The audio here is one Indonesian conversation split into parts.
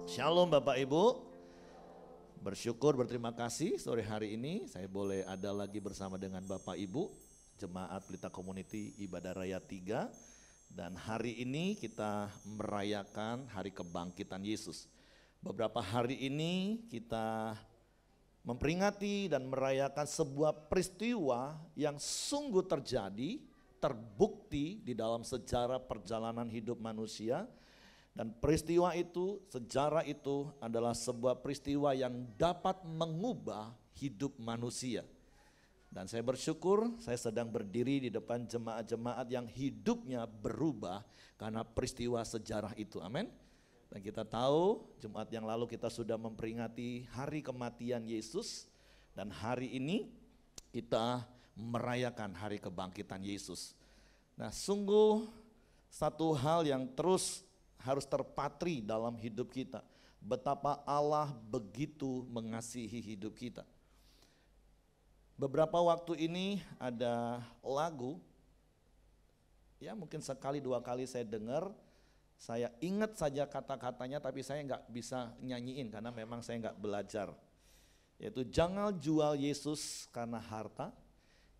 Shalom Bapak Ibu, bersyukur berterima kasih sore hari ini saya boleh ada lagi bersama dengan Bapak Ibu Jemaat Pelita Community Ibadah Raya 3. Dan hari ini kita merayakan hari kebangkitan Yesus. Beberapa hari ini kita memperingati dan merayakan sebuah peristiwa yang sungguh terjadi, terbukti di dalam sejarah perjalanan hidup manusia. Dan peristiwa itu, sejarah itu adalah sebuah peristiwa yang dapat mengubah hidup manusia. Dan saya bersyukur saya sedang berdiri di depan jemaat-jemaat yang hidupnya berubah karena peristiwa sejarah itu. Amin. Dan kita tahu Jumat yang lalu kita sudah memperingati hari kematian Yesus. Dan hari ini kita merayakan hari kebangkitan Yesus. Nah, sungguh satu hal yang terus harus terpatri dalam hidup kita. Betapa Allah begitu mengasihi hidup kita. Beberapa waktu ini ada lagu, ya mungkin sekali dua kali saya dengar, saya ingat saja kata-katanya tapi saya nggak bisa nyanyiin karena memang saya nggak belajar. Yaitu jangan jual Yesus karena harta,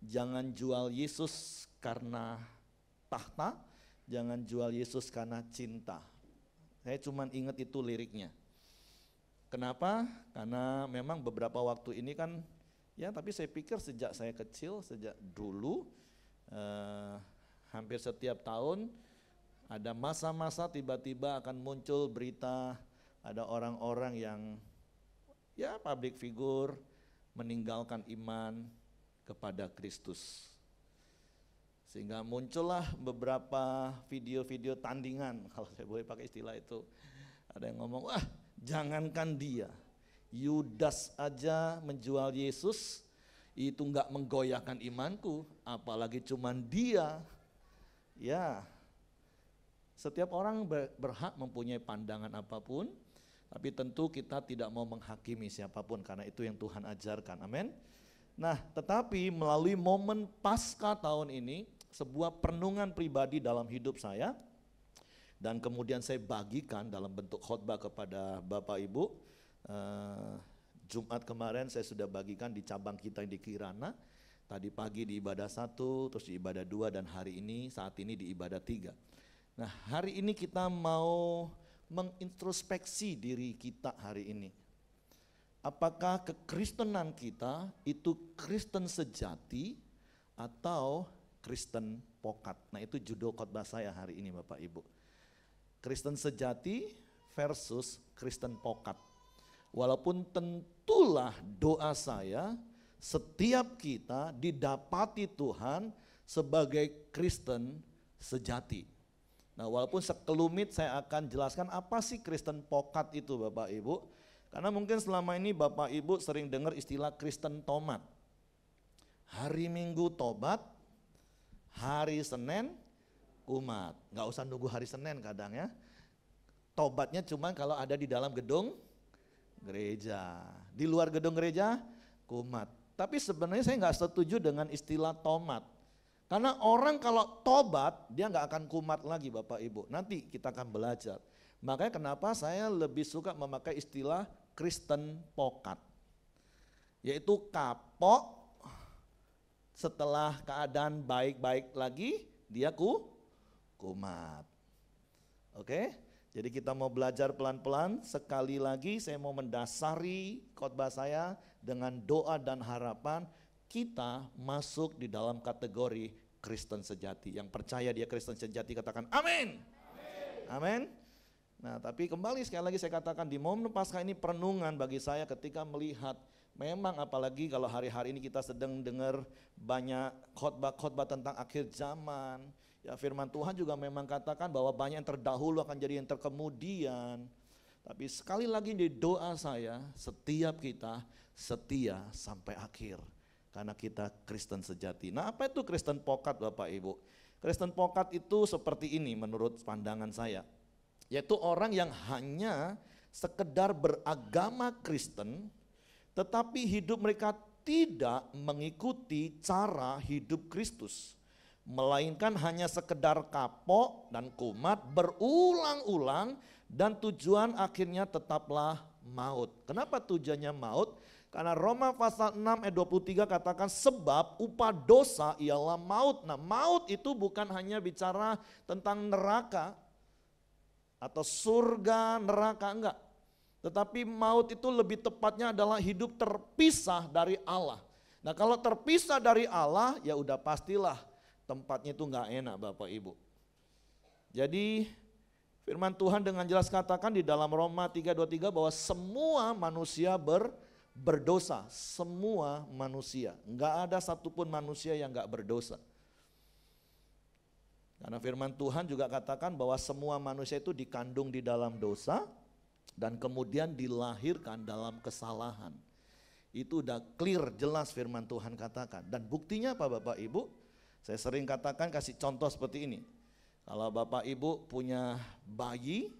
jangan jual Yesus karena tahta, jangan jual Yesus karena cinta. Saya cuma ingat itu liriknya. Kenapa? Karena memang beberapa waktu ini kan, ya tapi saya pikir sejak saya kecil, sejak dulu, hampir setiap tahun ada masa-masa tiba-tiba akan muncul berita, ada orang-orang yang ya public figure meninggalkan iman kepada Kristus. Sehingga muncullah beberapa video-video tandingan, kalau saya boleh pakai istilah itu. Ada yang ngomong, wah jangankan dia, Yudas aja menjual Yesus, itu enggak menggoyahkan imanku, apalagi cuman dia. Ya, setiap orang berhak mempunyai pandangan apapun, tapi tentu kita tidak mau menghakimi siapapun, karena itu yang Tuhan ajarkan, amin. Nah, tetapi melalui momen Paskah tahun ini, sebuah perenungan pribadi dalam hidup saya, dan kemudian saya bagikan dalam bentuk khotbah kepada Bapak Ibu. Jumat kemarin saya sudah bagikan di cabang kita di Kirana, tadi pagi di ibadah 1, terus di ibadah 2, dan hari ini saat ini di ibadah 3. Nah, hari ini kita mau mengintrospeksi diri kita hari ini. Apakah kekristenan kita itu Kristen sejati atau Kristen pokat? Nah, itu judul khotbah saya hari ini Bapak Ibu. Kristen sejati versus Kristen pokat. Walaupun tentulah doa saya setiap kita didapati Tuhan sebagai Kristen sejati. Nah, walaupun sekelumit saya akan jelaskan apa sih Kristen pokat itu Bapak Ibu. Karena mungkin selama ini Bapak Ibu sering dengar istilah Kristen tomat. Hari Minggu tobat, hari Senin umat. Nggak usah nunggu hari Senin kadang ya. Tobatnya cuma kalau ada di dalam gedung gereja. Di luar gedung gereja kumat. Tapi sebenarnya saya nggak setuju dengan istilah tomat. Karena orang kalau tobat dia nggak akan kumat lagi Bapak Ibu. Nanti kita akan belajar. Makanya kenapa saya lebih suka memakai istilah Kristen pokat. Yaitu kapok, setelah keadaan baik-baik lagi, dia kumat. Oke, jadi kita mau belajar pelan-pelan. Sekali lagi saya mau mendasari khotbah saya dengan doa dan harapan kita masuk di dalam kategori Kristen sejati. Yang percaya dia Kristen sejati katakan amin. Amin. Nah, tapi kembali sekali lagi saya katakan di momen Paskah ini perenungan bagi saya ketika melihat memang apalagi kalau hari-hari ini kita sedang dengar banyak khotbah-khotbah tentang akhir zaman. Ya firman Tuhan juga memang katakan bahwa banyak yang terdahulu akan jadi yang terkemudian. Tapi sekali lagi di doa saya setiap kita setia sampai akhir. Karena kita Kristen sejati. Nah, apa itu Kristen pokat Bapak Ibu? Kristen pokat itu seperti ini menurut pandangan saya. Yaitu orang yang hanya sekedar beragama Kristen, tetapi hidup mereka tidak mengikuti cara hidup Kristus. melainkan hanya sekedar kapok dan kumat berulang-ulang dan tujuan akhirnya tetaplah maut. Kenapa tujuannya maut? Karena Roma pasal 6 ayat 23 katakan sebab upah dosa ialah maut. Nah, maut itu bukan hanya bicara tentang neraka atau surga, neraka, enggak. Tetapi maut itu lebih tepatnya adalah hidup terpisah dari Allah. Nah, kalau terpisah dari Allah, ya udah pastilah tempatnya itu enggak enak Bapak Ibu. Jadi firman Tuhan dengan jelas katakan di dalam Roma 3:23 bahwa semua manusia berdosa, semua manusia, enggak ada satupun manusia yang enggak berdosa. Karena firman Tuhan juga katakan bahwa semua manusia itu dikandung di dalam dosa dan kemudian dilahirkan dalam kesalahan. Itu udah clear, jelas firman Tuhan katakan. Dan buktinya apa Bapak Ibu? Saya sering katakan, kasih contoh seperti ini. Kalau Bapak Ibu punya bayi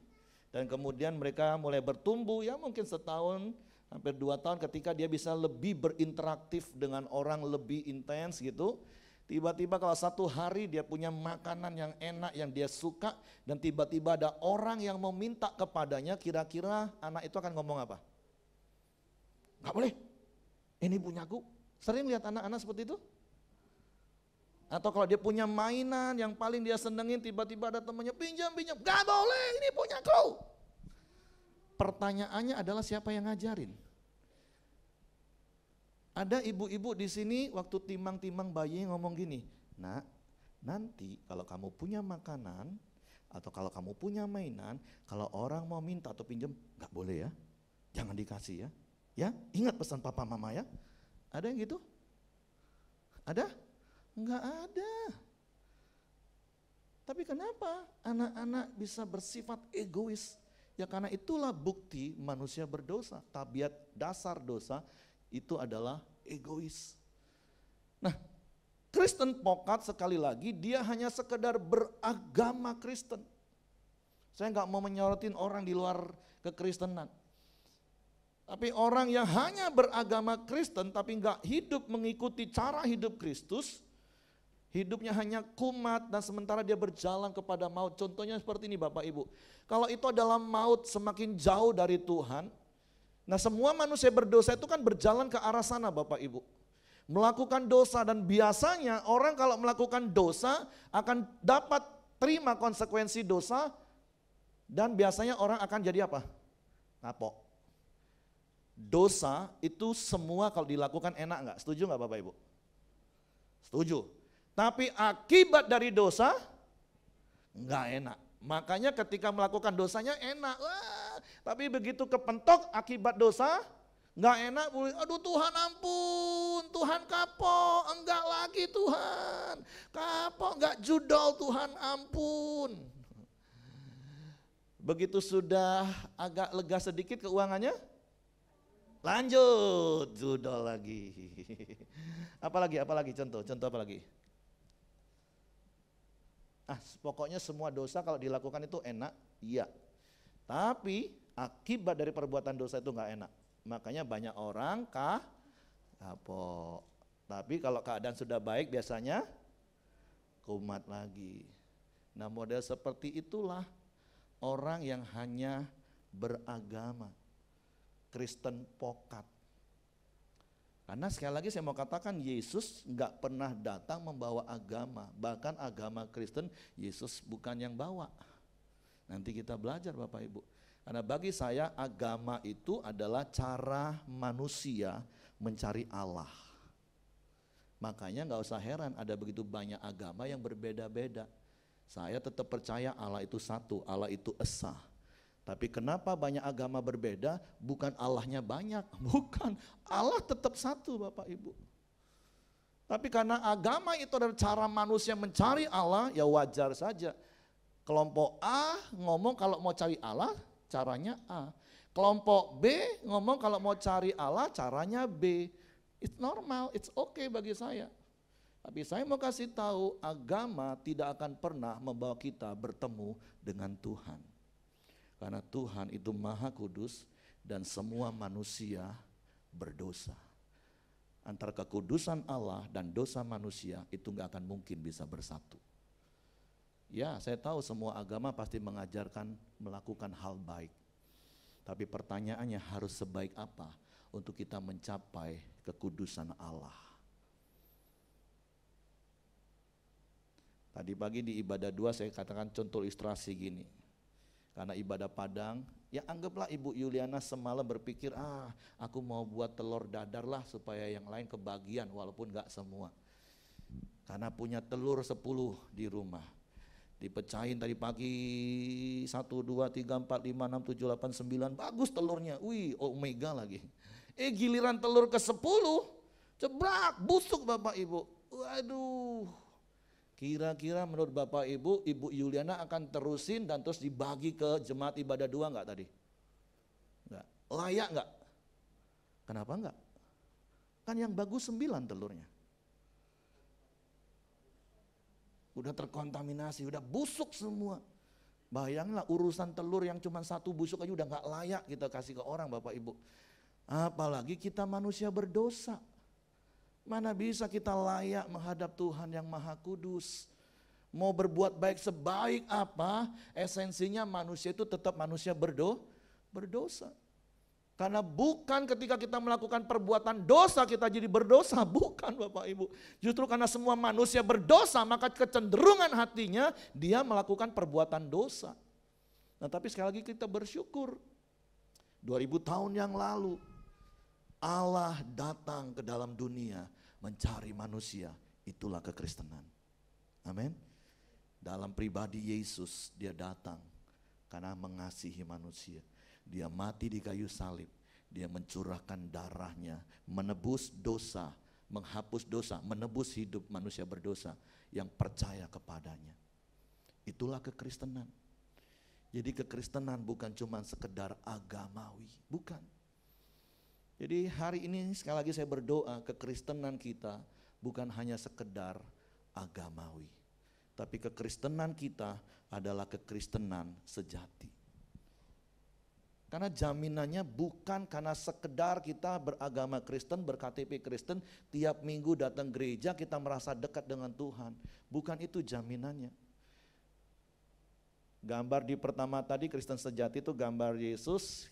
dan kemudian mereka mulai bertumbuh, ya mungkin setahun, hampir 2 tahun, ketika dia bisa lebih berinteraktif dengan orang lebih intens gitu. Tiba-tiba kalau satu hari dia punya makanan yang enak yang dia suka dan tiba-tiba ada orang yang meminta kepadanya, kira-kira anak itu akan ngomong apa? Gak boleh, ini punyaku. Sering lihat anak-anak seperti itu? Atau kalau dia punya mainan yang paling dia senengin, tiba-tiba ada temannya pinjam, gak boleh, ini punyaku. Pertanyaannya adalah siapa yang ngajarin? Ada ibu-ibu di sini waktu timang-timang bayi ngomong gini, nak, nanti kalau kamu punya makanan atau kalau kamu punya mainan, kalau orang mau minta atau pinjam, gak boleh ya, jangan dikasih ya. Ya, ingat pesan papa mama ya. Ada yang gitu? Ada? Enggak ada. Tapi kenapa anak-anak bisa bersifat egois? Ya karena itulah bukti manusia berdosa. Tabiat dasar dosa itu adalah egois. Nah, Kristen pokat sekali lagi dia hanya sekedar beragama Kristen. Saya nggak mau menyorotin orang di luar kekristenan. Tapi orang yang hanya beragama Kristen tapi nggak hidup mengikuti cara hidup Kristus, hidupnya hanya kumat dan sementara dia berjalan kepada maut. Contohnya seperti ini Bapak Ibu. Kalau itu adalah maut semakin jauh dari Tuhan, nah semua manusia berdosa itu kan berjalan ke arah sana Bapak Ibu. Melakukan dosa dan biasanya orang kalau melakukan dosa akan dapat terima konsekuensi dosa dan biasanya orang akan jadi apa? Kapok. Dosa itu semua kalau dilakukan enak enggak? Setuju enggak Bapak Ibu? Setuju. Tapi akibat dari dosa enggak enak. Makanya ketika melakukan dosanya enak, wah, tapi begitu kepentok akibat dosa, nggak enak, aduh Tuhan ampun, Tuhan kapok, enggak lagi Tuhan, kapok, enggak judol Tuhan ampun. Begitu sudah agak lega sedikit keuangannya, lanjut judol lagi. Apalagi contoh apa lagi? Pokoknya semua dosa kalau dilakukan itu enak, iya. Tapi akibat dari perbuatan dosa itu enggak enak. Makanya banyak orang kapok. Tapi kalau keadaan sudah baik biasanya kumat lagi. Nah model seperti itulah orang yang hanya beragama. Kristen pokat. Karena sekali lagi saya mau katakan Yesus enggak pernah datang membawa agama. Bahkan agama Kristen Yesus bukan yang bawa. Nanti kita belajar Bapak Ibu. Karena bagi saya agama itu adalah cara manusia mencari Allah. Makanya enggak usah heran ada begitu banyak agama yang berbeda-beda. Saya tetap percaya Allah itu satu, Allah itu esa. Tapi kenapa banyak agama berbeda? Bukan Allahnya banyak, bukan. Allah tetap satu Bapak Ibu. Tapi karena agama itu adalah cara manusia mencari Allah, ya wajar saja. Kelompok A ngomong kalau mau cari Allah, caranya A. Kelompok B ngomong kalau mau cari Allah, caranya B. It's normal, it's okay bagi saya. Tapi saya mau kasih tahu, agama tidak akan pernah membawa kita bertemu dengan Tuhan. Karena Tuhan itu maha kudus dan semua manusia berdosa. Antara kekudusan Allah dan dosa manusia itu gak akan mungkin bisa bersatu. Ya, saya tahu semua agama pasti mengajarkan melakukan hal baik. Tapi pertanyaannya harus sebaik apa untuk kita mencapai kekudusan Allah. Tadi pagi di ibadah 2 saya katakan contoh ilustrasi gini. Karena ibadah Padang, ya anggaplah Ibu Yuliana semalam berpikir, aku mau buat telur dadar lah supaya yang lain kebagian walaupun gak semua. Karena punya telur 10 di rumah. Dipecahin tadi pagi 1, 2, 3, 4, 5, 6, 7, 8, 9, bagus telurnya, wih omega lagi. Giliran telur ke 10, cebrak, busuk Bapak Ibu. Waduh, kira-kira menurut Bapak Ibu, Ibu Yuliana akan terusin dan terus dibagi ke jemaat ibadah 2 enggak tadi? Enggak. Layak enggak? Kenapa enggak? Kan yang bagus 9 telurnya. Udah terkontaminasi, udah busuk semua. Bayanglah urusan telur yang cuma 1 busuk aja udah enggak layak kita kasih ke orang Bapak Ibu. Apalagi kita manusia berdosa. Mana bisa kita layak menghadap Tuhan yang Maha Kudus. Mau berbuat baik sebaik apa, esensinya manusia itu tetap manusia berdosa. Karena bukan ketika kita melakukan perbuatan dosa kita jadi berdosa, bukan Bapak Ibu. Justru karena semua manusia berdosa maka kecenderungan hatinya dia melakukan perbuatan dosa. Nah tapi sekali lagi kita bersyukur. 2000 tahun yang lalu Allah datang ke dalam dunia mencari manusia, itulah kekristenan. Amin. Dalam pribadi Yesus dia datang karena mengasihi manusia. Dia mati di kayu salib, dia mencurahkan darahnya, menebus dosa, menghapus dosa, menebus hidup manusia berdosa yang percaya kepadanya. Itulah kekristenan. Jadi kekristenan bukan cuma sekedar agamawi, bukan. Jadi hari ini sekali lagi saya berdoa kekristenan kita bukan hanya sekedar agamawi. Tapi kekristenan kita adalah kekristenan sejati. Karena jaminannya bukan karena sekedar kita beragama Kristen, berKTP Kristen, tiap minggu datang gereja kita merasa dekat dengan Tuhan. Bukan itu jaminannya. Gambar di pertama tadi Kristen sejati itu gambar Yesus.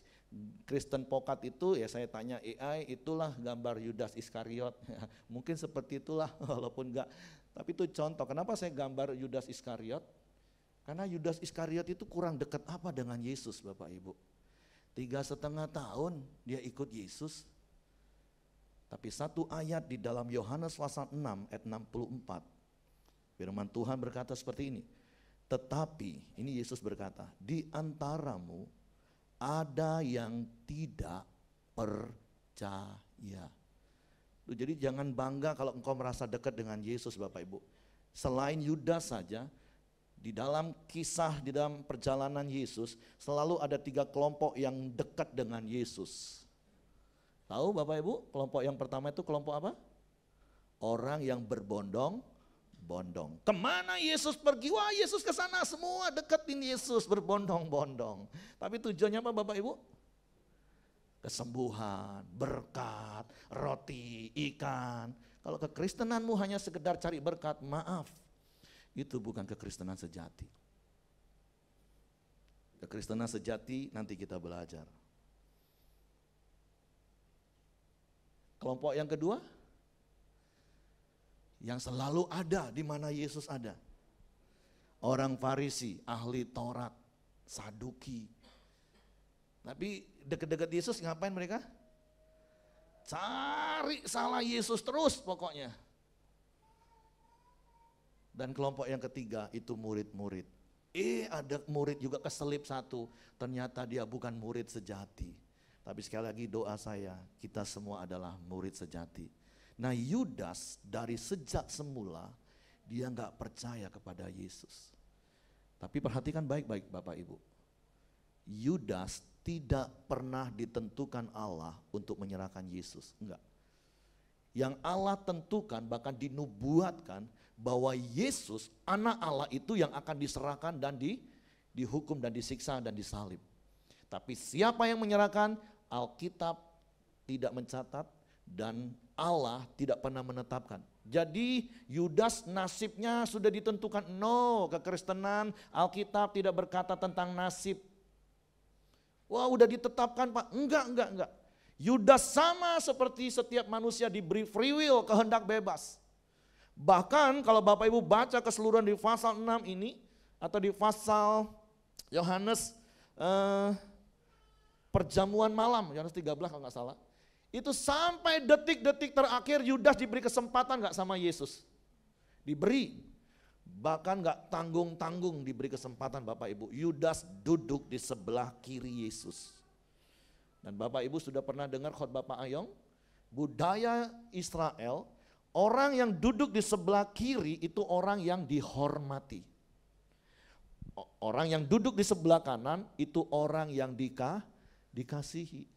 Kristen pokat itu ya saya tanya AI itulah gambar Yudas Iskariot. Mungkin seperti itulah walaupun enggak. Tapi itu contoh kenapa saya gambar Yudas Iskariot. Karena Yudas Iskariot itu kurang dekat apa dengan Yesus Bapak Ibu. 3,5 tahun dia ikut Yesus. Tapi satu ayat di dalam Yohanes pasal 6 ayat 64. Firman Tuhan berkata seperti ini. Tetapi ini Yesus berkata, di antaramu ada yang tidak percaya. Jadi jangan bangga kalau engkau merasa dekat dengan Yesus Bapak Ibu. Selain Yudas saja, di dalam kisah, di dalam perjalanan Yesus, selalu ada 3 kelompok yang dekat dengan Yesus. Tahu Bapak Ibu, kelompok yang pertama itu kelompok apa? Orang yang berbondong-bondong. Kemana Yesus pergi? Wah Yesus ke sana semua deketin Yesus berbondong-bondong. Tapi tujuannya apa Bapak Ibu? Kesembuhan, berkat, roti, ikan. Kalau kekristenanmu hanya sekedar cari berkat, maaf. Itu bukan kekristenan sejati. Kekristenan sejati nanti kita belajar. Kelompok yang kedua, yang selalu ada di mana Yesus ada. Orang Farisi, ahli Taurat, Saduki. Tapi dekat-dekat Yesus ngapain mereka? Cari salah Yesus terus pokoknya. Dan kelompok yang ketiga itu murid-murid. Ada murid juga keselip satu, ternyata dia bukan murid sejati. Tapi sekali lagi doa saya, kita semua adalah murid sejati. Nah Yudas dari sejak semula, dia gak percaya kepada Yesus. Tapi perhatikan baik-baik Bapak Ibu. Yudas tidak pernah ditentukan Allah untuk menyerahkan Yesus, enggak. Yang Allah tentukan bahkan dinubuatkan bahwa Yesus anak Allah itu yang akan diserahkan dan dihukum dan disiksa dan disalib. Tapi siapa yang menyerahkan? Alkitab tidak mencatat dan Allah tidak pernah menetapkan. Jadi Yudas nasibnya sudah ditentukan. No, kekristenan Alkitab tidak berkata tentang nasib. Wah, udah ditetapkan Pak. Enggak. Yudas sama seperti setiap manusia diberi free will, kehendak bebas. Bahkan kalau Bapak Ibu baca keseluruhan di pasal 6 ini, atau di pasal Yohanes perjamuan malam, Yohanes 13 kalau nggak salah. Itu sampai detik-detik terakhir Yudas diberi kesempatan nggak sama Yesus. Diberi, bahkan nggak tanggung-tanggung diberi kesempatan Bapak Ibu. Yudas duduk di sebelah kiri Yesus. Dan Bapak Ibu sudah pernah dengar khotbah Pak Ayong? Budaya Israel, orang yang duduk di sebelah kiri itu orang yang dihormati. Orang yang duduk di sebelah kanan itu orang yang dikasihi.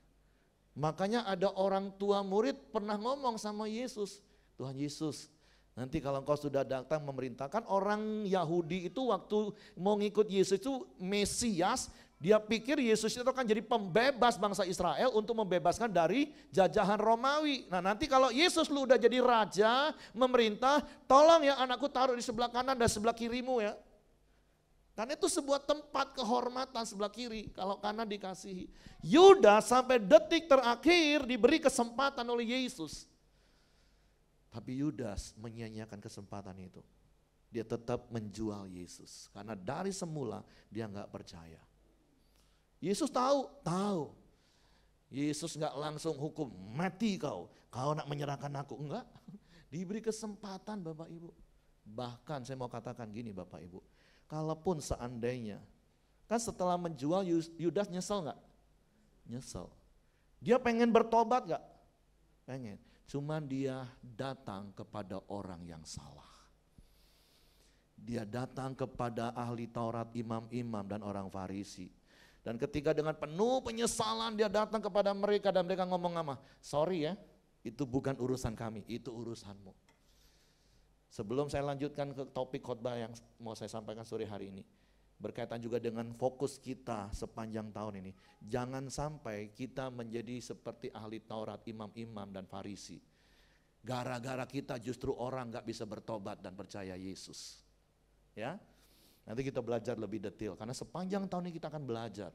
Makanya ada orang tua murid pernah ngomong sama Yesus, Tuhan Yesus, nanti kalau engkau sudah datang memerintahkan, orang Yahudi itu waktu mau ngikut Yesus itu Mesias, dia pikir Yesus itu akan jadi pembebas bangsa Israel untuk membebaskan dari jajahan Romawi. Nah nanti kalau Yesus lu udah jadi raja, memerintah, tolong ya anakku taruh di sebelah kanan dan sebelah kirimu ya. Karena itu sebuah tempat kehormatan sebelah kiri, kalau kanan dikasihi. Yudas sampai detik terakhir diberi kesempatan oleh Yesus. Tapi Yudas menyia-nyiakan kesempatan itu. Dia tetap menjual Yesus. Karena dari semula dia nggak percaya. Yesus tahu. Yesus nggak langsung hukum, mati kau nak menyerahkan aku. Enggak, diberi kesempatan Bapak Ibu. Bahkan saya mau katakan gini Bapak Ibu. Kalaupun seandainya, kan setelah menjual Yudas nyesel gak? Nyesel. Dia pengen bertobat gak? Pengen. Cuman dia datang kepada orang yang salah. Dia datang kepada ahli Taurat, imam-imam dan orang Farisi. Dan ketika dengan penuh penyesalan dia datang kepada mereka dan mereka ngomong apa? Sorry ya, itu bukan urusan kami, itu urusanmu. Sebelum saya lanjutkan ke topik khotbah yang mau saya sampaikan sore hari ini, berkaitan juga dengan fokus kita sepanjang tahun ini. Jangan sampai kita menjadi seperti ahli Taurat, imam-imam dan Farisi. Gara-gara kita justru orang gak bisa bertobat dan percaya Yesus. Ya, nanti kita belajar lebih detail, karena sepanjang tahun ini kita akan belajar.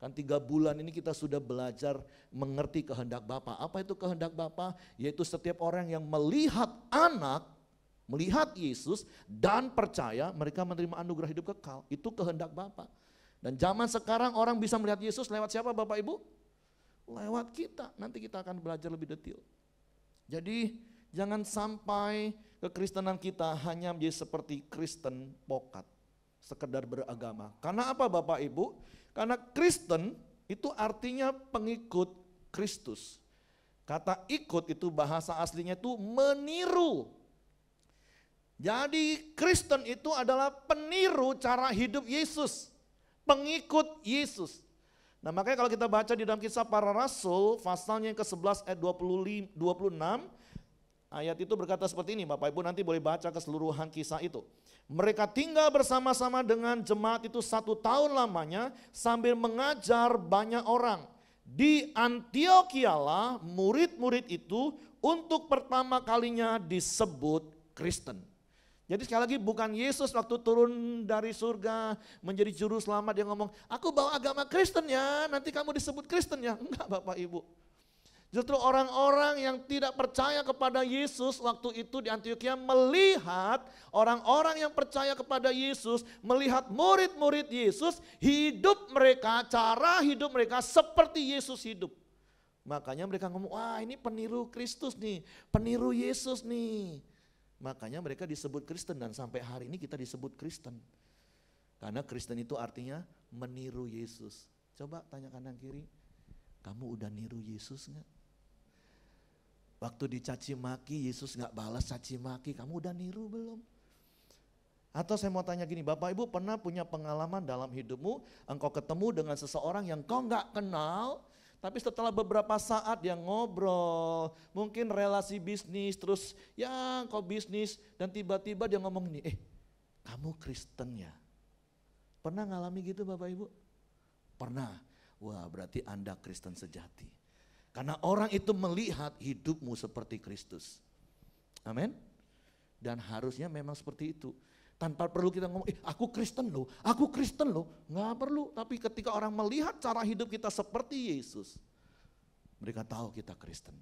Kan 3 bulan ini kita sudah belajar mengerti kehendak Bapa. Apa itu kehendak Bapa? Yaitu setiap orang yang melihat anak, melihat Yesus dan percaya, mereka menerima anugerah hidup kekal. Itu kehendak Bapa. Dan zaman sekarang orang bisa melihat Yesus lewat siapa Bapak Ibu? Lewat kita. Nanti kita akan belajar lebih detail. Jadi jangan sampai kekristenan kita hanya menjadi seperti Kristen pokat, sekedar beragama. Karena apa Bapak Ibu? Karena Kristen itu artinya pengikut Kristus. Kata ikut itu bahasa aslinya itu meniru. Jadi Kristen itu adalah peniru cara hidup Yesus, pengikut Yesus. Nah makanya kalau kita baca di dalam Kisah Para Rasul, pasalnya yang ke-11 ayat 26, ayat itu berkata seperti ini, Bapak Ibu nanti boleh baca keseluruhan kisah itu. Mereka tinggal bersama-sama dengan jemaat itu 1 tahun lamanya sambil mengajar banyak orang. Di Antiochialah murid-murid itu untuk pertama kalinya disebut Kristen. Jadi sekali lagi bukan Yesus waktu turun dari surga menjadi juru selamat yang ngomong, aku bawa agama Kristen ya, nanti kamu disebut Kristen ya. Enggak Bapak Ibu. Justru orang-orang yang tidak percaya kepada Yesus waktu itu di Antioquia melihat orang-orang yang percaya kepada Yesus, melihat murid-murid Yesus, hidup mereka, cara hidup mereka seperti Yesus hidup. Makanya mereka ngomong, wah ini peniru Kristus nih, peniru Yesus nih. Makanya mereka disebut Kristen dan sampai hari ini kita disebut Kristen. Karena Kristen itu artinya meniru Yesus. Coba tanya kanan kiri, kamu udah niru Yesus gak? Waktu dicaci maki Yesus gak balas caci maki, kamu udah niru belum? Atau saya mau tanya gini, Bapak Ibu pernah punya pengalaman dalam hidupmu, engkau ketemu dengan seseorang yang kau gak kenal, tapi setelah beberapa saat dia ngobrol, mungkin relasi bisnis, terus ya kau bisnis, dan tiba-tiba dia ngomong nih, kamu Kristen ya? Pernah ngalami gitu Bapak Ibu? Pernah. Wah berarti Anda Kristen sejati. Karena orang itu melihat hidupmu seperti Kristus. Amin. Dan harusnya memang seperti itu. Tanpa perlu kita ngomong, aku Kristen loh, aku Kristen loh. Nggak perlu, tapi ketika orang melihat cara hidup kita seperti Yesus, mereka tahu kita Kristen.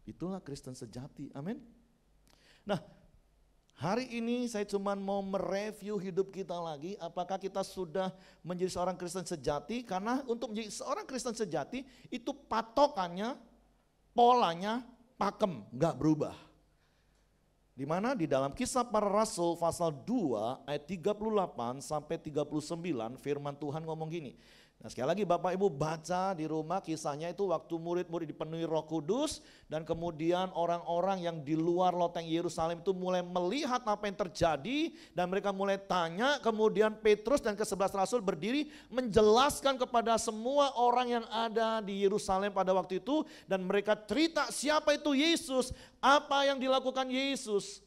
Itulah Kristen sejati, amin. Nah, hari ini saya cuma mau mereview hidup kita lagi, apakah kita sudah menjadi seorang Kristen sejati, karena untuk menjadi seorang Kristen sejati, itu patokannya, polanya, pakem, nggak berubah. Di mana di dalam Kisah Para Rasul pasal 2 ayat 38 sampai 39 firman Tuhan ngomong gini. Nah sekali lagi Bapak Ibu baca di rumah, kisahnya itu waktu murid-murid dipenuhi Roh Kudus dan kemudian orang-orang yang di luar loteng Yerusalem itu mulai melihat apa yang terjadi dan mereka mulai tanya, kemudian Petrus dan ke-11 Rasul berdiri menjelaskan kepada semua orang yang ada di Yerusalem pada waktu itu dan mereka cerita siapa itu Yesus, apa yang dilakukan Yesus.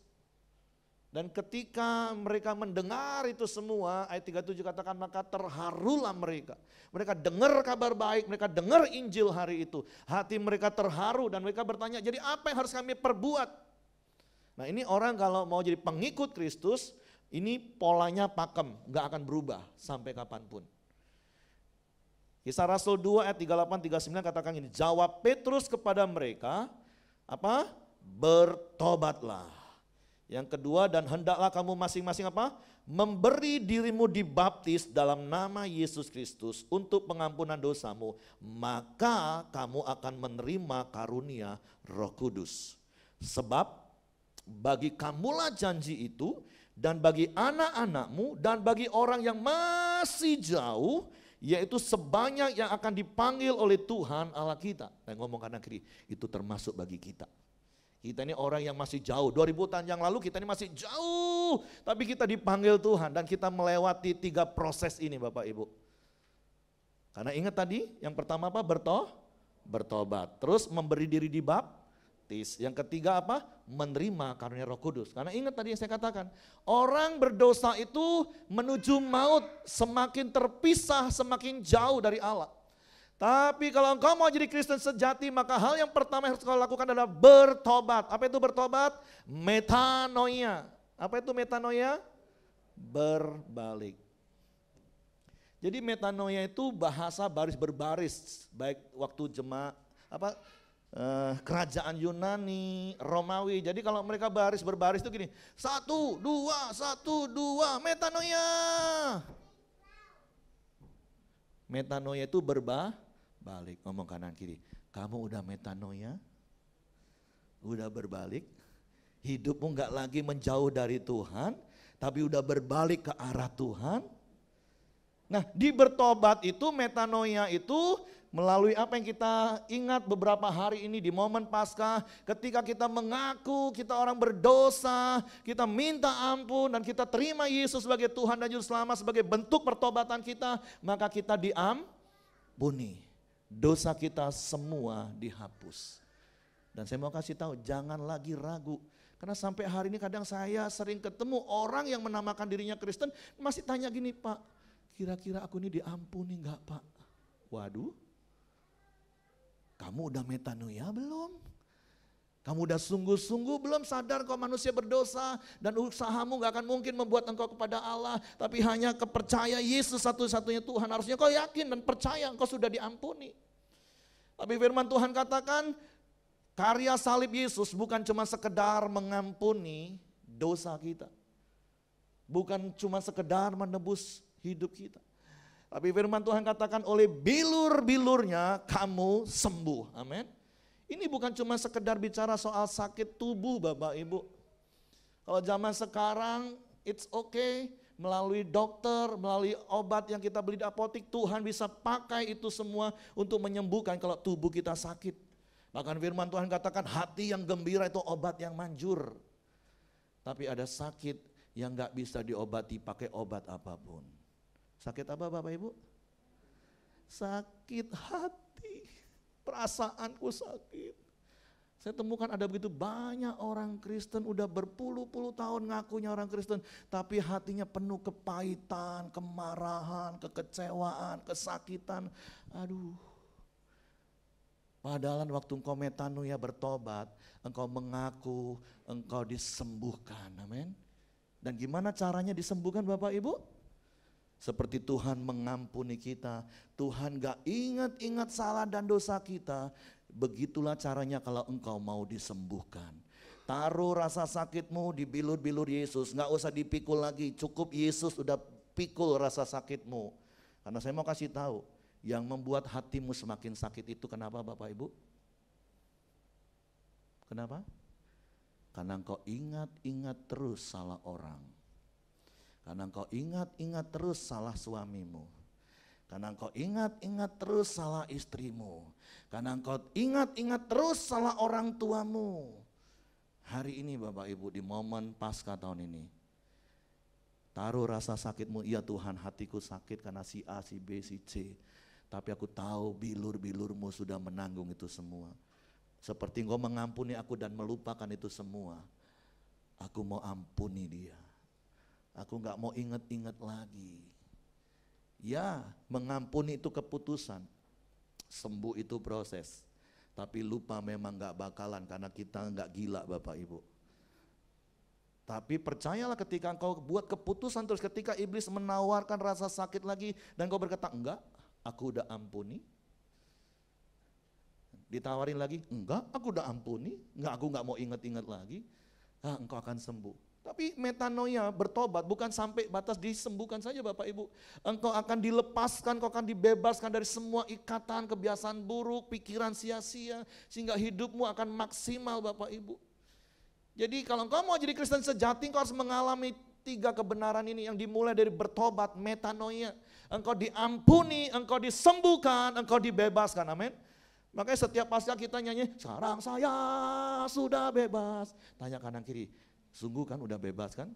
Dan ketika mereka mendengar itu semua, ayat 37 katakan maka terharulah mereka. Mereka dengar kabar baik, mereka dengar Injil hari itu. Hati mereka terharu dan mereka bertanya, jadi apa yang harus kami perbuat? Nah ini orang kalau mau jadi pengikut Kristus, ini polanya pakem, gak akan berubah sampai kapanpun. Kisah Rasul 2 ayat 38-39 katakan ini, jawab Petrus kepada mereka, apa? Bertobatlah. Yang kedua, dan hendaklah kamu masing-masing apa? Memberi dirimu dibaptis dalam nama Yesus Kristus untuk pengampunan dosamu. Maka kamu akan menerima karunia Roh Kudus. Sebab bagi kamulah janji itu dan bagi anak-anakmu dan bagi orang yang masih jauh, yaitu sebanyak yang akan dipanggil oleh Tuhan Allah kita. Dan ngomong kanan kiri, itu termasuk bagi kita. Kita ini orang yang masih jauh, 2000 tahun yang lalu kita ini masih jauh. Tapi kita dipanggil Tuhan dan kita melewati 3 proses ini Bapak Ibu. Karena ingat tadi yang pertama apa? Bertobat. Terus memberi diri dibaptis. Yang ketiga apa? Menerima karunia Roh Kudus. Karena ingat tadi yang saya katakan, orang berdosa itu menuju maut semakin terpisah, semakin jauh dari Allah. Tapi kalau engkau mau jadi Kristen sejati, maka hal yang pertama yang harus kau lakukan adalah bertobat. Apa itu bertobat? Metanoia. Apa itu metanoia? Berbalik. Jadi metanoia itu bahasa baris berbaris, baik waktu kerajaan Yunani, Romawi. Jadi kalau mereka baris berbaris itu gini, 1, 2, 1, 2, metanoia. Metanoia itu berbalik, ngomong kanan kiri. Kamu udah metanoia? Udah berbalik? Hidupmu gak lagi menjauh dari Tuhan, tapi udah berbalik ke arah Tuhan? Nah di bertobat itu, metanoia itu melalui apa yang kita ingat beberapa hari ini di momen Paskah, ketika kita mengaku kita orang berdosa, kita minta ampun dan kita terima Yesus sebagai Tuhan dan Juru Selamat sebagai bentuk pertobatan kita, maka kita diampuni. Dosa kita semua dihapus. Dan saya mau kasih tahu, jangan lagi ragu. Karena sampai hari ini kadang saya sering ketemu orang yang menamakan dirinya Kristen, masih tanya gini, Pak, kira-kira aku ini diampuni enggak Pak? Waduh, kamu udah metanoia belum? Kamu udah sungguh-sungguh belum sadar kau manusia berdosa dan usahamu gak akan mungkin membuat engkau kepada Allah. Tapi hanya kepercaya Yesus satu-satunya Tuhan. Harusnya kau yakin dan percaya engkau sudah diampuni. Tapi firman Tuhan katakan karya salib Yesus bukan cuma sekedar mengampuni dosa kita. Bukan cuma sekedar menebus hidup kita. Tapi firman Tuhan katakan oleh bilur-bilurnya kamu sembuh. Amin. Ini bukan cuma sekedar bicara soal sakit tubuh Bapak Ibu. Kalau zaman sekarang it's okay, melalui dokter, melalui obat yang kita beli di apotik, Tuhan bisa pakai itu semua untuk menyembuhkan kalau tubuh kita sakit. Bahkan firman Tuhan katakan hati yang gembira itu obat yang manjur. Tapi ada sakit yang gak bisa diobati pakai obat apapun. Sakit apa Bapak Ibu? Sakit hati. Perasaanku sakit. Saya temukan ada begitu banyak orang Kristen udah berpuluh-puluh tahun ngakunya orang Kristen, tapi hatinya penuh kepahitan, kemarahan, kekecewaan, kesakitan. Aduh. Padahal waktu engkau metanoia bertobat, engkau mengaku, engkau disembuhkan, amin. Dan gimana caranya disembuhkan Bapak Ibu? Seperti Tuhan mengampuni kita, Tuhan gak ingat-ingat salah dan dosa kita, begitulah caranya kalau engkau mau disembuhkan. Taruh rasa sakitmu di bilur-bilur Yesus, gak usah dipikul lagi, cukup Yesus udah pikul rasa sakitmu. Karena saya mau kasih tahu, yang membuat hatimu semakin sakit itu kenapa Bapak Ibu? Kenapa? Karena engkau ingat-ingat terus salah orang. Karena engkau ingat-ingat terus salah suamimu. Karena engkau ingat-ingat terus salah istrimu. Karena engkau ingat-ingat terus salah orang tuamu. Hari ini Bapak Ibu di momen Paskah tahun ini, taruh rasa sakitmu, iya Tuhan hatiku sakit karena si A, si B, si C. Tapi aku tahu bilur-bilurmu sudah menanggung itu semua. Seperti engkau mengampuni aku dan melupakan itu semua. Aku mau ampuni dia. Aku gak mau ingat-ingat lagi. Ya, mengampuni itu keputusan. Sembuh itu proses. Tapi lupa memang gak bakalan karena kita gak gila Bapak Ibu. Tapi percayalah ketika engkau buat keputusan terus ketika iblis menawarkan rasa sakit lagi dan engkau berkata enggak, aku udah ampuni. Ditawarin lagi, enggak aku udah ampuni, enggak aku gak mau ingat-ingat lagi. Engkau akan sembuh. Tapi metanoia bertobat bukan sampai batas disembuhkan saja Bapak Ibu. Engkau akan dilepaskan, engkau akan dibebaskan dari semua ikatan, kebiasaan buruk, pikiran sia-sia. Sehingga hidupmu akan maksimal Bapak Ibu. Jadi kalau engkau mau jadi Kristen sejati, engkau harus mengalami 3 kebenaran ini yang dimulai dari bertobat, metanoia. Engkau diampuni, engkau disembuhkan, engkau dibebaskan, amin. Makanya setiap Paskah kita nyanyi, sekarang saya sudah bebas. Tanya kanan kiri, sungguh kan udah bebas kan?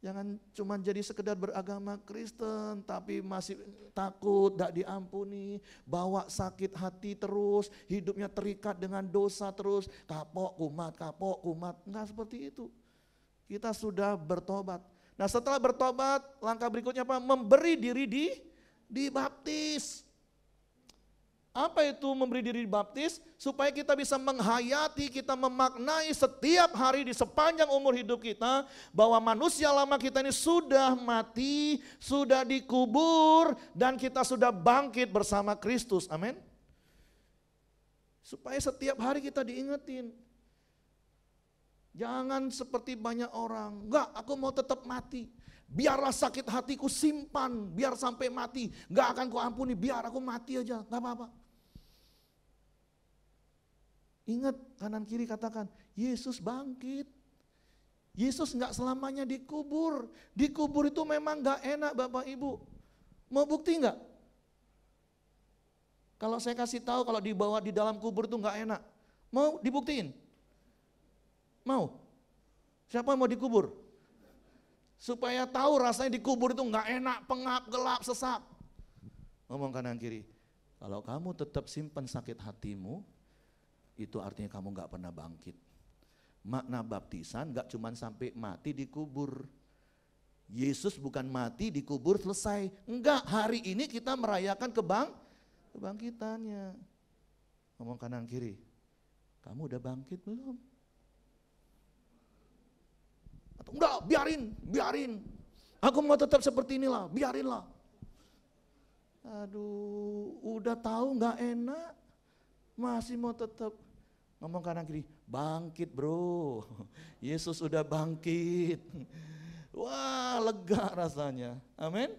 Jangan cuma jadi sekedar beragama Kristen tapi masih takut, gak diampuni, bawa sakit hati terus, hidupnya terikat dengan dosa terus, kapok kumat, enggak seperti itu. Kita sudah bertobat. Nah setelah bertobat, langkah berikutnya apa? Memberi diri dibaptis. Apa itu memberi diri dibaptis? Supaya kita bisa menghayati, kita memaknai setiap hari di sepanjang umur hidup kita bahwa manusia lama kita ini sudah mati, sudah dikubur dan kita sudah bangkit bersama Kristus. Amin. Supaya setiap hari kita diingetin. Jangan seperti banyak orang, enggak aku mau tetap mati. Biarlah sakit hatiku simpan, biar sampai mati. Enggak akan ku ampuni, biar aku mati aja, enggak apa-apa. Ingat kanan kiri katakan, Yesus bangkit. Yesus enggak selamanya dikubur. Dikubur itu memang enggak enak Bapak Ibu. Mau bukti enggak? Kalau saya kasih tahu kalau dibawa di dalam kubur itu enggak enak. Mau dibuktiin? Mau? Siapa yang mau dikubur? Supaya tahu rasanya dikubur itu enggak enak, pengap, gelap, sesak. Ngomong kanan kiri. Kalau kamu tetap simpan sakit hatimu, itu artinya kamu enggak pernah bangkit. Makna baptisan enggak cuma sampai mati dikubur. Yesus bukan mati dikubur selesai. Enggak, hari ini kita merayakan kebangkitannya. Ngomong kanan kiri. Kamu udah bangkit belum? Atau enggak, biarin. Aku mau tetap seperti inilah, biarinlah. Aduh, udah tahu enggak enak. Masih mau tetap. Ngomong kanan kiri, bangkit bro. Yesus udah bangkit. Wah, lega rasanya. Amin.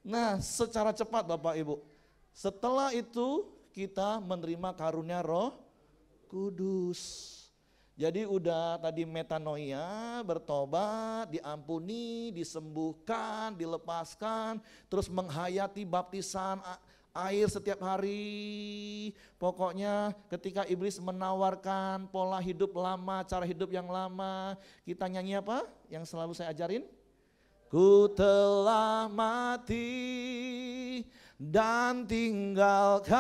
Nah, secara cepat Bapak Ibu. Setelah itu kita menerima karunia Roh Kudus. Jadi udah tadi metanoia, bertobat, diampuni, disembuhkan, dilepaskan, terus menghayati baptisan air setiap hari. Pokoknya ketika iblis menawarkan pola hidup lama, cara hidup yang lama, kita nyanyi apa? Yang selalu saya ajarin? Ku telah mati dan tinggalkan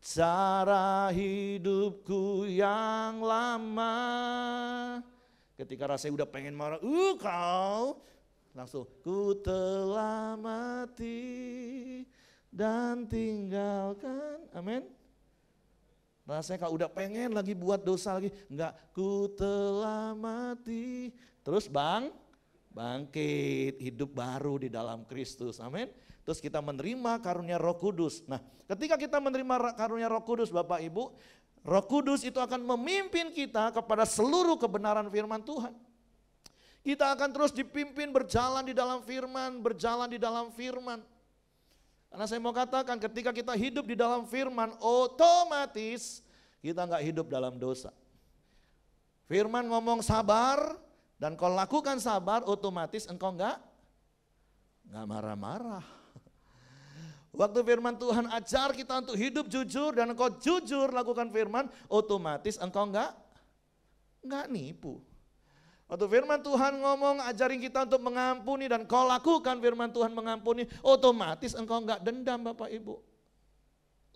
cara hidupku yang lama. Ketika rasanya udah pengen marah, kau langsung ku telah mati dan tinggalkan. Amin. Rasanya kalau udah pengen lagi buat dosa lagi, enggak, ku telah mati. Terus bangkit, hidup baru di dalam Kristus. Amin. Terus kita menerima karunia Roh Kudus. Nah, ketika kita menerima karunia Roh Kudus, Bapak Ibu, Roh Kudus itu akan memimpin kita kepada seluruh kebenaran firman Tuhan. Kita akan terus dipimpin berjalan di dalam firman, berjalan di dalam firman. Karena saya mau katakan ketika kita hidup di dalam firman, otomatis kita nggak hidup dalam dosa. Firman ngomong sabar, dan kalau lakukan sabar, otomatis engkau nggak marah-marah. Waktu firman Tuhan ajar kita untuk hidup jujur dan engkau jujur lakukan firman, otomatis engkau nggak nipu. Waktu firman Tuhan ngomong ajarin kita untuk mengampuni dan kau lakukan firman Tuhan mengampuni, otomatis engkau nggak dendam Bapak Ibu.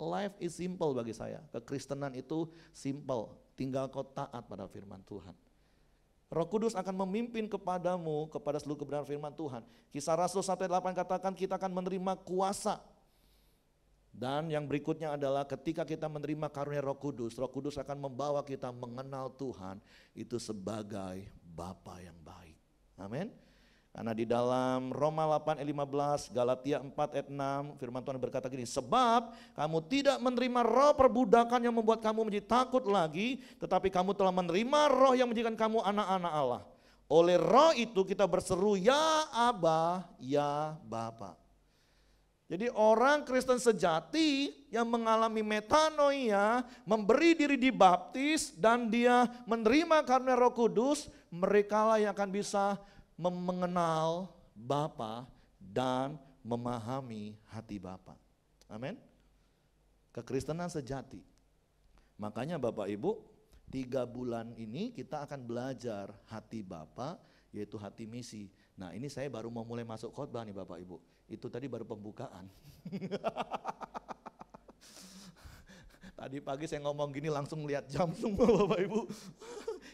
Life is simple bagi saya. Kekristenan itu simple, tinggal kau taat pada firman Tuhan. Roh Kudus akan memimpin kepadamu kepada seluruh kebenaran firman Tuhan. Kisah Rasul 1:8 katakan kita akan menerima kuasa. Dan yang berikutnya adalah ketika kita menerima karunia Roh Kudus akan membawa kita mengenal Tuhan itu sebagai Bapa yang baik. Amin. Karena di dalam Roma 8:15, Galatia 4:6 firman Tuhan berkata gini, sebab kamu tidak menerima roh perbudakan yang membuat kamu menjadi takut lagi, tetapi kamu telah menerima roh yang menjadikan kamu anak-anak Allah. Oleh roh itu kita berseru, ya Aba, ya Bapa. Jadi orang Kristen sejati yang mengalami metanoia, memberi diri dibaptis dan dia menerima karunia Roh Kudus, merekalah yang akan bisa mengenal Bapa dan memahami hati Bapa. Amin. Kekristenan sejati. Makanya Bapak Ibu, 3 bulan ini kita akan belajar hati Bapa, yaitu hati misi. Nah ini saya baru mau mulai masuk khotbah nih Bapak Ibu. Itu tadi baru pembukaan. Tadi pagi saya ngomong gini langsung lihat jam semua Bapak Ibu.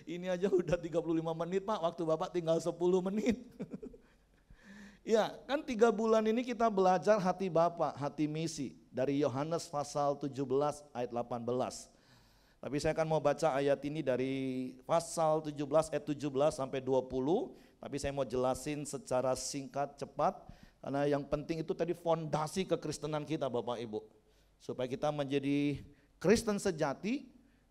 Ini aja udah 35 menit Pak, waktu Bapak tinggal 10 menit. Ya kan 3 bulan ini kita belajar hati Bapa, hati misi. Dari Yohanes pasal 17 ayat 18. Tapi saya akan mau baca ayat ini dari pasal 17 ayat 17 sampai 20. Tapi saya mau jelasin secara singkat, cepat. Karena yang penting itu tadi fondasi kekristenan kita Bapak Ibu. Supaya kita menjadi Kristen sejati,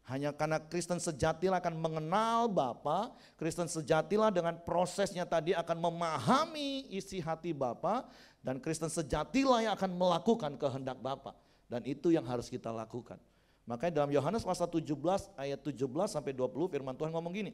hanya karena Kristen sejatilah akan mengenal Bapa, Kristen sejatilah dengan prosesnya tadi akan memahami isi hati Bapa, dan Kristen sejatilah yang akan melakukan kehendak Bapa. Dan itu yang harus kita lakukan. Makanya dalam Yohanes pasal 17 ayat 17 sampai 20 firman Tuhan ngomong gini.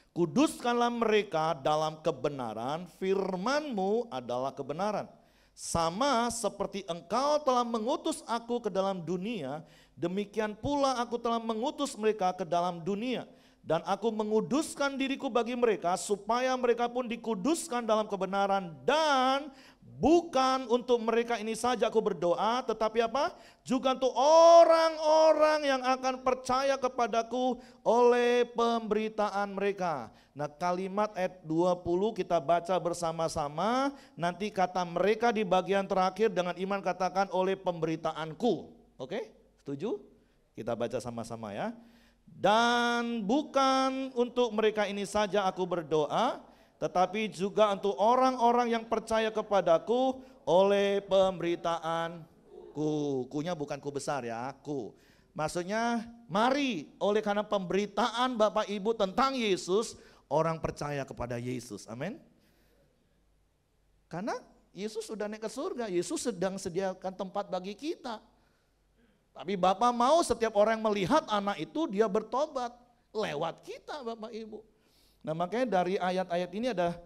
Kuduskanlah mereka dalam kebenaran, firman-Mu adalah kebenaran. Sama seperti Engkau telah mengutus aku ke dalam dunia, demikian pula aku telah mengutus mereka ke dalam dunia. Dan aku menguduskan diriku bagi mereka, supaya mereka pun dikuduskan dalam kebenaran. Dan bukan untuk mereka ini saja aku berdoa, tetapi apa? Juga untuk orang-orang yang akan percaya kepadaku oleh pemberitaan mereka. Nah kalimat ayat 20 kita baca bersama-sama, nanti kata mereka di bagian terakhir dengan iman katakan oleh pemberitaanku. Oke, setuju? Kita baca sama-sama ya. Dan bukan untuk mereka ini saja aku berdoa, tetapi juga untuk orang-orang yang percaya kepadaku oleh pemberitaanku. Kunya bukan ku besar ya, ku. Maksudnya mari oleh karena pemberitaan Bapak Ibu tentang Yesus, orang percaya kepada Yesus, amin. Karena Yesus sudah naik ke surga, Yesus sedang sediakan tempat bagi kita. Tapi Bapak mau setiap orang yang melihat anak itu dia bertobat lewat kita Bapak Ibu. Nah makanya dari ayat-ayat ini ada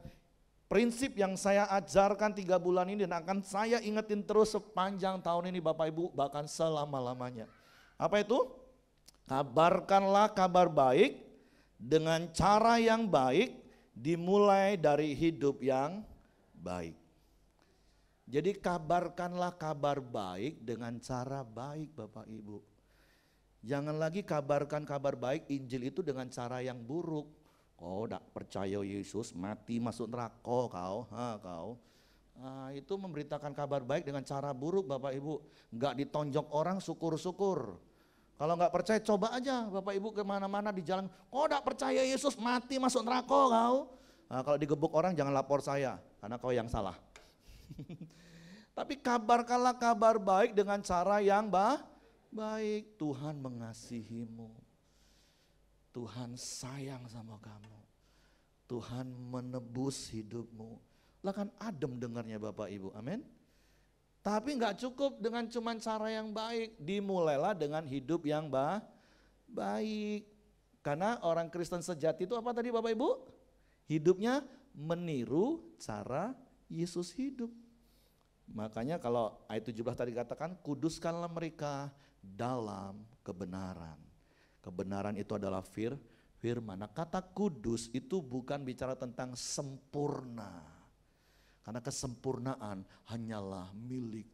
prinsip yang saya ajarkan 3 bulan ini dan akan saya ingetin terus sepanjang tahun ini Bapak Ibu, bahkan selama-lamanya. Apa itu? Kabarkanlah kabar baik dengan cara yang baik, dimulai dari hidup yang baik. Jadi kabarkanlah kabar baik dengan cara baik Bapak Ibu. Jangan lagi kabarkan kabar baik Injil itu dengan cara yang buruk. Kau tidak percaya Yesus, mati masuk neraka kau. Nah, itu memberitakan kabar baik dengan cara buruk Bapak Ibu. Nggak ditonjok orang, syukur-syukur. Kalau nggak percaya coba aja Bapak Ibu kemana-mana di jalan. Kau nggak percaya Yesus mati masuk neraka kau. Nah, kalau digebuk orang jangan lapor saya, karena kau yang salah. Tapi kabarkanlah kabar baik dengan cara yang baik. Tuhan mengasihimu. Tuhan sayang sama kamu. Tuhan menebus hidupmu. Lah kan adem dengarnya Bapak Ibu, amin. Tapi nggak cukup dengan cuman cara yang baik, dimulailah dengan hidup yang baik. Karena orang Kristen sejati itu apa tadi Bapak Ibu? Hidupnya meniru cara Yesus hidup. Makanya kalau ayat 17 tadi katakan, kuduskanlah mereka dalam kebenaran. Kebenaran itu adalah firman. Nah, kata kudus itu bukan bicara tentang sempurna. Karena kesempurnaan hanyalah milik.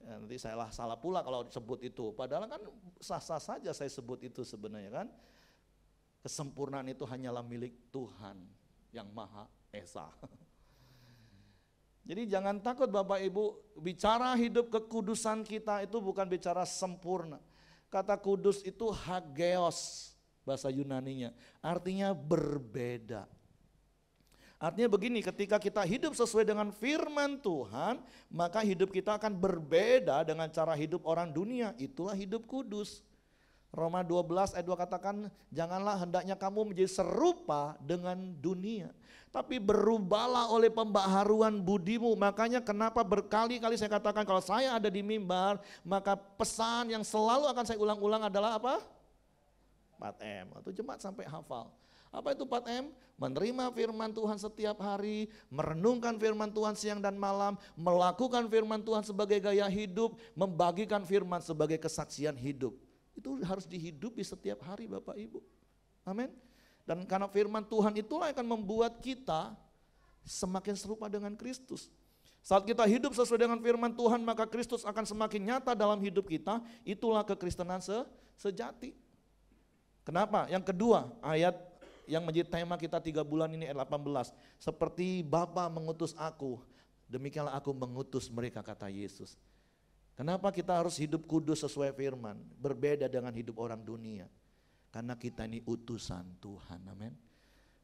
Ya, nanti saya salah pula kalau disebut itu. Padahal kan sah-sah saja saya sebut itu sebenarnya kan. Kesempurnaan itu hanyalah milik Tuhan yang Maha Esa. Jadi jangan takut Bapak Ibu, bicara hidup kekudusan kita itu bukan bicara sempurna. Kata kudus itu hageos. Bahasa Yunaninya, artinya berbeda. Artinya begini, ketika kita hidup sesuai dengan firman Tuhan, maka hidup kita akan berbeda dengan cara hidup orang dunia. Itulah hidup kudus. Roma 12 ayat 2 katakan, janganlah hendaknya kamu menjadi serupa dengan dunia, tapi berubahlah oleh pembaharuan budimu. Makanya kenapa berkali-kali saya katakan kalau saya ada di mimbar, maka pesan yang selalu akan saya ulang-ulang adalah apa? 4M, atau jemaat sampai hafal. Apa itu 4M? Menerima firman Tuhan setiap hari, merenungkan firman Tuhan siang dan malam, melakukan firman Tuhan sebagai gaya hidup, membagikan firman sebagai kesaksian hidup. Itu harus dihidupi setiap hari Bapak Ibu. Amin. Dan karena firman Tuhan itulah yang akan membuat kita semakin serupa dengan Kristus. Saat kita hidup sesuai dengan firman Tuhan, maka Kristus akan semakin nyata dalam hidup kita. Itulah kekristenan sejati. Kenapa? Yang kedua, ayat yang menjadi tema kita 3 bulan ini ayat 18. Seperti Bapa mengutus aku, demikianlah aku mengutus mereka, kata Yesus. Kenapa kita harus hidup kudus sesuai firman? Berbeda dengan hidup orang dunia. Karena kita ini utusan Tuhan, amin.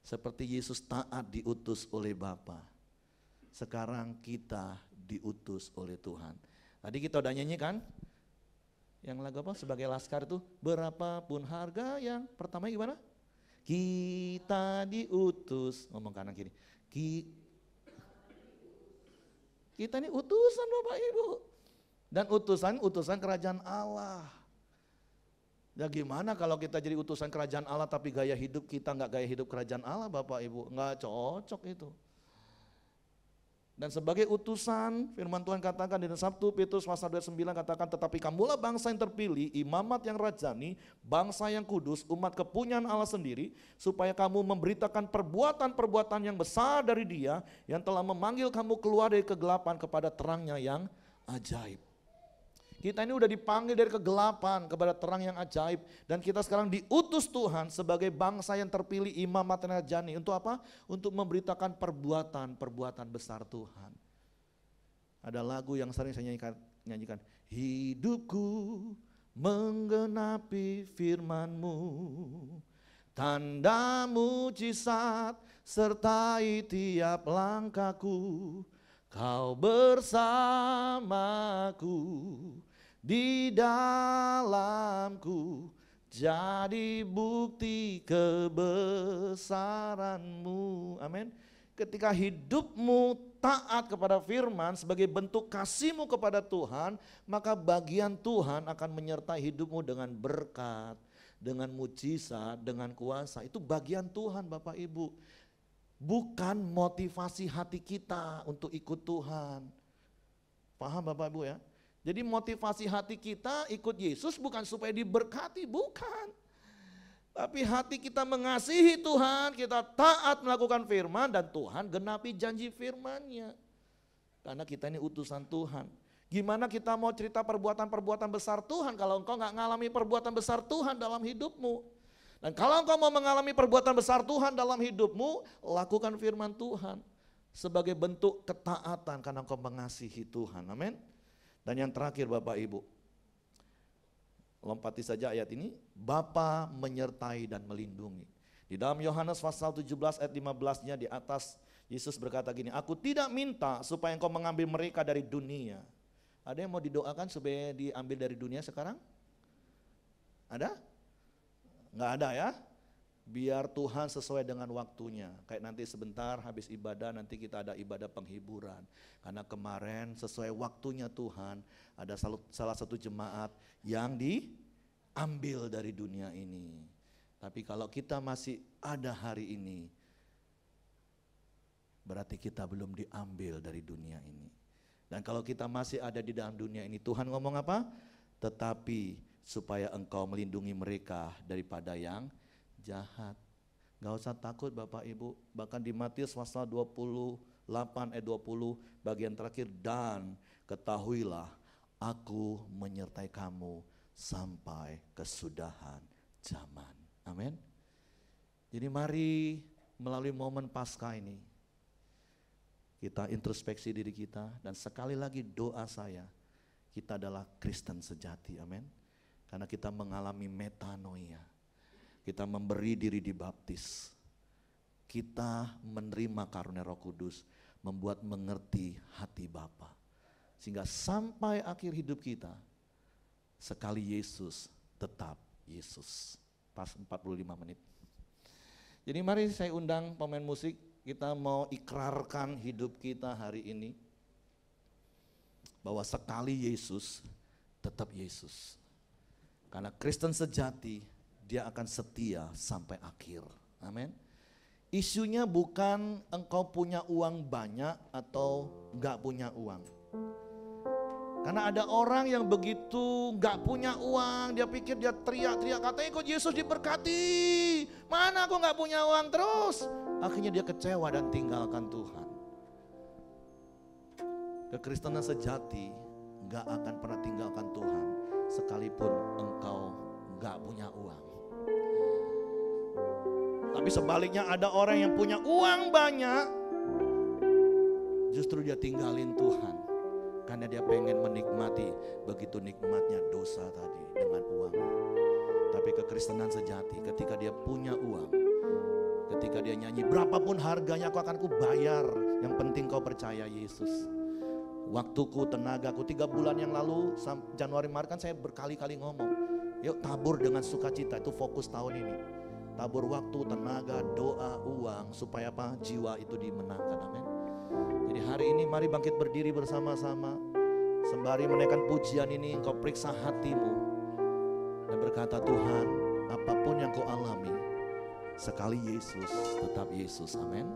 Seperti Yesus taat diutus oleh Bapa. Sekarang kita diutus oleh Tuhan. Tadi kita udah nyanyi kan? Yang lagu apa? Sebagai laskar itu, berapapun harga yang pertama gimana? Kita diutus, ngomong kanan kiri. Kita ini utusan Bapak Ibu. Dan utusan kerajaan Allah. Ya gimana kalau kita jadi utusan kerajaan Allah tapi gaya hidup kita nggak gaya hidup kerajaan Allah Bapak Ibu? Nggak cocok itu. Dan sebagai utusan, firman Tuhan katakan di 1 Petrus pasal 29 katakan, tetapi kamulah bangsa yang terpilih, imamat yang rajani, bangsa yang kudus, umat kepunyaan Allah sendiri, supaya kamu memberitakan perbuatan-perbuatan yang besar dari Dia yang telah memanggil kamu keluar dari kegelapan kepada terangnya yang ajaib. Kita ini udah dipanggil dari kegelapan kepada terang yang ajaib. Dan kita sekarang diutus Tuhan sebagai bangsa yang terpilih, imamat yang rajani. Untuk apa? Untuk memberitakan perbuatan besar Tuhan. Ada lagu yang sering saya nyanyikan. Hidupku menggenapi firman-Mu, tanda mujizat sertai tiap langkahku. Kau bersamaku, di dalamku, jadi bukti kebesaran-Mu. Amin. Ketika hidupmu taat kepada firman sebagai bentuk kasih-Mu kepada Tuhan, maka bagian Tuhan akan menyertai hidupmu dengan berkat, dengan mujizat, dengan kuasa. Itu bagian Tuhan Bapak Ibu. Bukan motivasi hati kita untuk ikut Tuhan. Paham Bapak Ibu ya? Jadi motivasi hati kita ikut Yesus bukan supaya diberkati, bukan. Tapi hati kita mengasihi Tuhan, kita taat melakukan firman dan Tuhan genapi janji firman-Nya. Karena kita ini utusan Tuhan. Gimana kita mau cerita perbuatan-perbuatan besar Tuhan kalau engkau gak ngalami perbuatan besar Tuhan dalam hidupmu? Dan kalau engkau mau mengalami perbuatan besar Tuhan dalam hidupmu, lakukan firman Tuhan sebagai bentuk ketaatan karena engkau mengasihi Tuhan. Amin. Dan yang terakhir Bapak Ibu, lompati saja ayat ini, Bapa menyertai dan melindungi. Di dalam Yohanes pasal 17 ayat 15-nya di atas, Yesus berkata gini, aku tidak minta supaya engkau mengambil mereka dari dunia. Ada yang mau didoakan supaya diambil dari dunia sekarang? Ada? Nggak ada ya? Biar Tuhan sesuai dengan waktunya. Kayak nanti sebentar habis ibadah, nanti kita ada ibadah penghiburan. Karena kemarin sesuai waktunya Tuhan, ada salah satu jemaat yang diambil dari dunia ini. Tapi kalau kita masih ada hari ini, berarti kita belum diambil dari dunia ini. Dan kalau kita masih ada di dalam dunia ini, Tuhan ngomong apa? Tetapi supaya engkau melindungi mereka daripada yang jahat. Gak usah takut Bapak Ibu. Bahkan di Matius pasal 28 ayat 20 bagian terakhir, dan ketahuilah aku menyertai kamu sampai kesudahan zaman. Amin. Jadi mari melalui momen Paskah ini kita introspeksi diri kita, dan sekali lagi doa saya, kita adalah Kristen sejati. Amin. Karena kita mengalami metanoia, kita memberi diri dibaptis, kita menerima karunia Roh Kudus, membuat mengerti hati Bapa, sehingga sampai akhir hidup kita, sekali Yesus tetap Yesus. Pas 45 menit. Jadi mari saya undang pemain musik, kita mau ikrarkan hidup kita hari ini, bahwa sekali Yesus tetap Yesus. Karena Kristen sejati, dia akan setia sampai akhir. Amin. Isunya bukan engkau punya uang banyak atau enggak punya uang. Karena ada orang yang begitu enggak punya uang, dia pikir dia teriak-teriak, katanya kok Yesus diberkati. Mana aku enggak punya uang terus. Akhirnya dia kecewa dan tinggalkan Tuhan. Kekristenan sejati enggak akan pernah tinggalkan Tuhan, sekalipun engkau enggak punya uang. Tapi sebaliknya ada orang yang punya uang banyak, justru dia tinggalin Tuhan. Karena dia pengen menikmati begitu nikmatnya dosa tadi dengan uang. Tapi kekristenan sejati, ketika dia punya uang, ketika dia nyanyi, berapapun harganya aku akan bayar, yang penting kau percaya Yesus. Waktuku, tenagaku, 3 bulan yang lalu Januari Maret kan saya berkali-kali ngomong, yuk tabur dengan sukacita, itu fokus tahun ini. Tabur waktu, tenaga, doa, uang, supaya apa? Jiwa itu dimenangkan. Amin. Jadi hari ini mari bangkit berdiri bersama-sama. Sembari menaikkan pujian ini, engkau periksa hatimu dan berkata, Tuhan, apapun yang kau alami, sekali Yesus tetap Yesus. Amin.